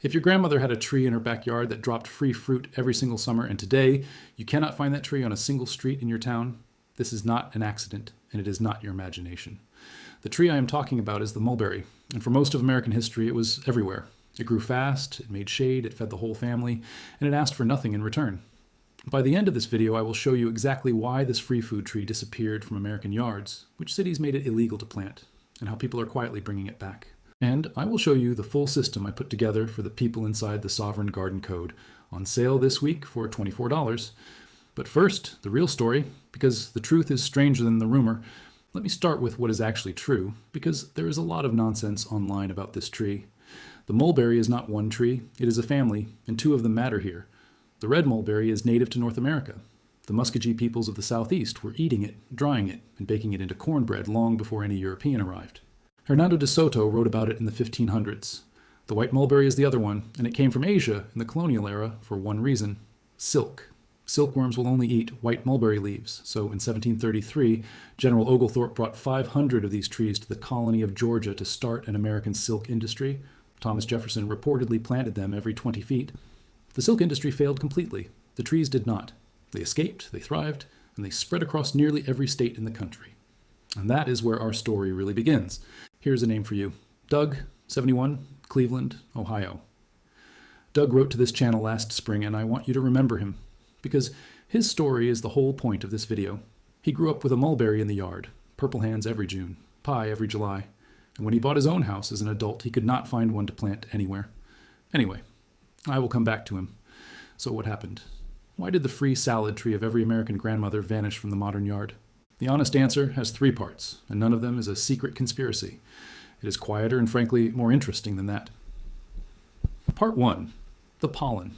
If your grandmother had a tree in her backyard that dropped free fruit every single summer, and today you cannot find that tree on a single street in your town, this is not an accident, and it is not your imagination. The tree I am talking about is the mulberry, and for most of American history it was everywhere. It grew fast, it made shade, it fed the whole family, and it asked for nothing in return. By the end of this video, I will show you exactly why this free food tree disappeared from American yards, which cities made it illegal to plant, and how people are quietly bringing it back. And I will show you the full system I put together for the people inside the Sovereign Garden Code, on sale this week for $24. But first, the real story, because the truth is stranger than the rumor. Let me start with what is actually true, because there is a lot of nonsense online about this tree. The mulberry is not one tree, it is a family, and two of them matter here. The red mulberry is native to North America. The Muscogee peoples of the southeast were eating it, drying it, and baking it into cornbread long before any European arrived. Hernando de Soto wrote about it in the 1500s. The white mulberry is the other one, and it came from Asia in the colonial era for one reason: silk. Silkworms will only eat white mulberry leaves, so in 1733, General Oglethorpe brought 500 of these trees to the colony of Georgia to start an American silk industry. Thomas Jefferson reportedly planted them every 20 feet. The silk industry failed completely. The trees did not. They escaped, they thrived, and they spread across nearly every state in the country. And that is where our story really begins. Here's a name for you. Doug, 71, Cleveland, Ohio. Doug wrote to this channel last spring, and I want you to remember him, because his story is the whole point of this video. He grew up with a mulberry in the yard, purple hands every June, pie every July, and when he bought his own house as an adult, he could not find one to plant anywhere. Anyway, I will come back to him. So what happened? Why did the free salad tree of every American grandmother vanish from the modern yard? The honest answer has three parts, and none of them is a secret conspiracy. It is quieter and frankly more interesting than that. Part 1. The pollen.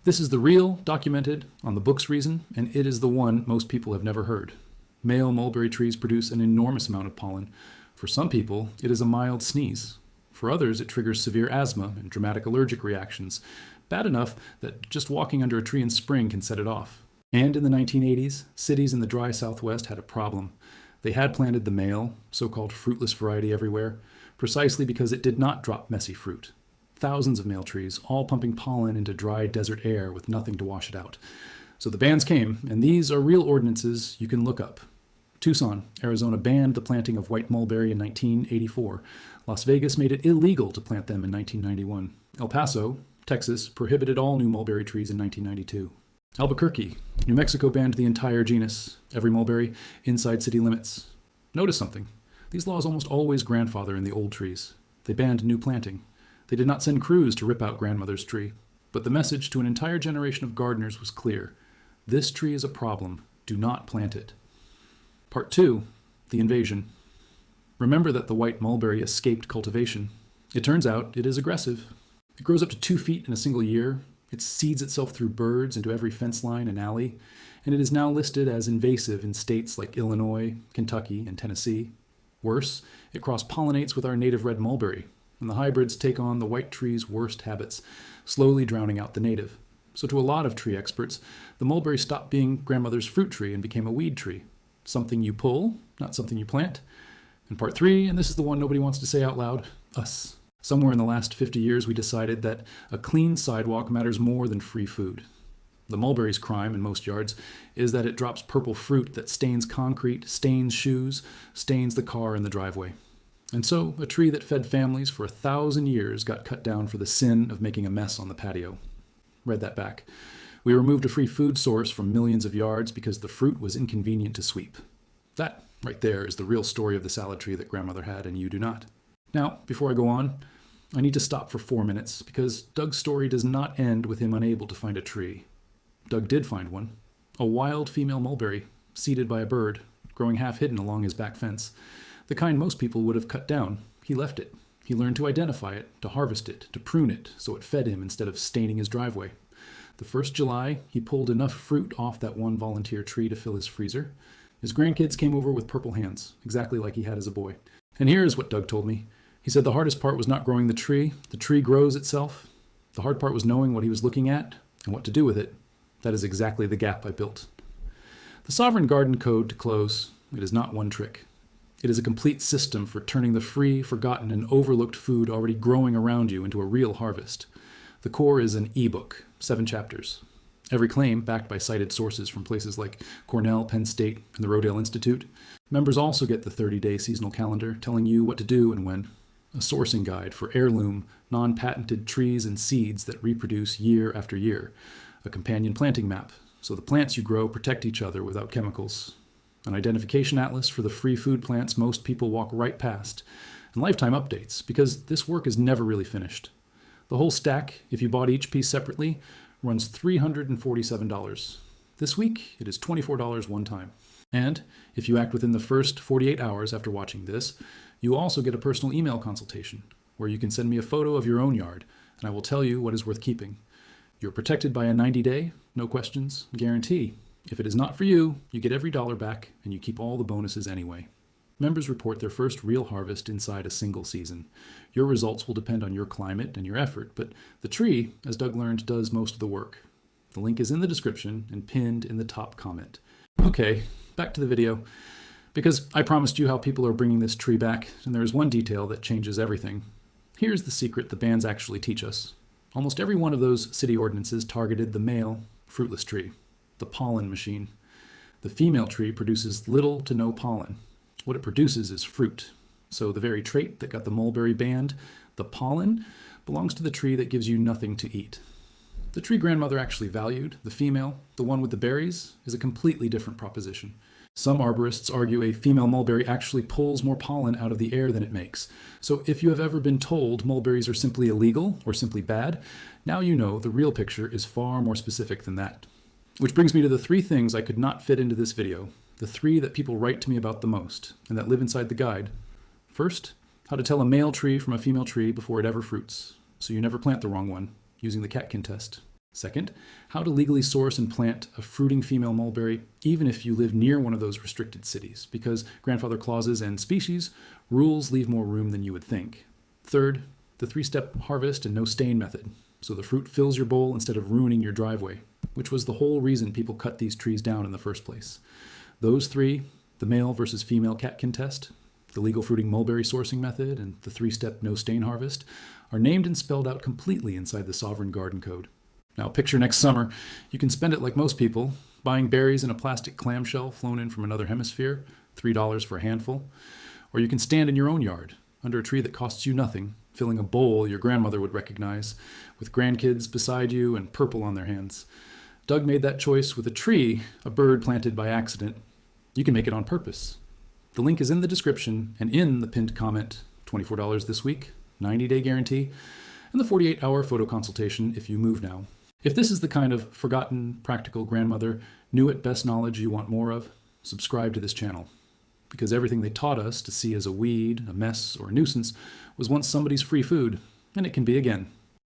This is the real, documented, on the books reason, and it is the one most people have never heard. Male mulberry trees produce an enormous amount of pollen. For some people, it is a mild sneeze. For others, it triggers severe asthma and dramatic allergic reactions, bad enough that just walking under a tree in spring can set it off. And in the 1980s, cities in the dry Southwest had a problem. They had planted the male, so-called fruitless variety everywhere, precisely because it did not drop messy fruit. Thousands of male trees, all pumping pollen into dry desert air with nothing to wash it out. So the bans came, and these are real ordinances you can look up. Tucson, Arizona banned the planting of white mulberry in 1984. Las Vegas made it illegal to plant them in 1991. El Paso, Texas, prohibited all new mulberry trees in 1992. Albuquerque, New Mexico banned the entire genus, every mulberry, inside city limits. Notice something. These laws almost always grandfather in the old trees. They banned new planting. They did not send crews to rip out grandmother's tree. But the message to an entire generation of gardeners was clear. This tree is a problem. Do not plant it. Part 2. The invasion. Remember that the white mulberry escaped cultivation. It turns out it is aggressive. It grows up to 2 feet in a single year. It seeds itself through birds into every fence line and alley, and it is now listed as invasive in states like Illinois, Kentucky, and Tennessee. Worse, it cross-pollinates with our native red mulberry, and the hybrids take on the white tree's worst habits, slowly drowning out the native. So to a lot of tree experts, the mulberry stopped being grandmother's fruit tree and became a weed tree. Something you pull, not something you plant. And part 3, and this is the one nobody wants to say out loud, us. Somewhere in the last 50 years, we decided that a clean sidewalk matters more than free food. The mulberry's crime in most yards is that it drops purple fruit that stains concrete, stains shoes, stains the car in the driveway. And so, a tree that fed families for 1,000 years got cut down for the sin of making a mess on the patio. Read that back. We removed a free food source from millions of yards because the fruit was inconvenient to sweep. That, right there, is the real story of the salad tree that grandmother had and you do not. Now, before I go on, I need to stop for 4 minutes because Doug's story does not end with him unable to find a tree. Doug did find one, a wild female mulberry, seeded by a bird, growing half hidden along his back fence. The kind most people would have cut down. He left it. He learned to identify it, to harvest it, to prune it, so it fed him instead of staining his driveway. The first July, he pulled enough fruit off that one volunteer tree to fill his freezer. His grandkids came over with purple hands, exactly like he had as a boy. And here's what Doug told me. He said the hardest part was not growing the tree grows itself. The hard part was knowing what he was looking at and what to do with it. That is exactly the gap I built. The Sovereign Garden Code, to close, it is not one trick. It is a complete system for turning the free, forgotten, and overlooked food already growing around you into a real harvest. The core is an ebook, 7 chapters. Every claim backed by cited sources from places like Cornell, Penn State, and the Rodale Institute. Members also get the 30-day seasonal calendar telling you what to do and when. A sourcing guide for heirloom, non-patented trees and seeds that reproduce year after year. A companion planting map, so the plants you grow protect each other without chemicals. An identification atlas for the free food plants most people walk right past. And lifetime updates, because this work is never really finished. The whole stack, if you bought each piece separately, runs $347. This week, it is $24 one time. And if you act within the first 48 hours after watching this, you also get a personal email consultation, where you can send me a photo of your own yard, and I will tell you what is worth keeping. You're protected by a 90-day, no questions, guarantee. If it is not for you, you get every dollar back, and you keep all the bonuses anyway. Members report their first real harvest inside a single season. Your results will depend on your climate and your effort, but the tree, as Doug learned, does most of the work. The link is in the description and pinned in the top comment. Okay, back to the video. Because I promised you how people are bringing this tree back, and there is one detail that changes everything. Here's the secret the bans actually teach us. Almost every one of those city ordinances targeted the male, fruitless tree, the pollen machine. The female tree produces little to no pollen. What it produces is fruit. So the very trait that got the mulberry banned, the pollen, belongs to the tree that gives you nothing to eat. The tree grandmother actually valued, the female, the one with the berries, is a completely different proposition. Some arborists argue a female mulberry actually pulls more pollen out of the air than it makes. So if you have ever been told mulberries are simply illegal or simply bad, now you know the real picture is far more specific than that. Which brings me to the 3 things I could not fit into this video, the 3 that people write to me about the most, and that live inside the guide. First, how to tell a male tree from a female tree before it ever fruits, so you never plant the wrong one, using the Catkin test. Second, how to legally source and plant a fruiting female mulberry, even if you live near one of those restricted cities, because grandfather clauses and species rules leave more room than you would think. Third, the 3-step harvest and no stain method, so the fruit fills your bowl instead of ruining your driveway, which was the whole reason people cut these trees down in the first place. Those 3, the male versus female Catkin test, the legal fruiting mulberry sourcing method, and the 3-step no stain harvest, are named and spelled out completely inside the Sovereign Garden Code. Now picture next summer, you can spend it like most people, buying berries in a plastic clamshell flown in from another hemisphere, $3 for a handful. Or you can stand in your own yard, under a tree that costs you nothing, filling a bowl your grandmother would recognize, with grandkids beside you and purple on their hands. Doug made that choice with a tree, a bird planted by accident. You can make it on purpose. The link is in the description and in the pinned comment, $24 this week, 90-day guarantee, and the 48-hour photo consultation if you move now. If this is the kind of forgotten, practical grandmother, new at best knowledge you want more of, subscribe to this channel. Because everything they taught us to see as a weed, a mess, or a nuisance was once somebody's free food, and it can be again.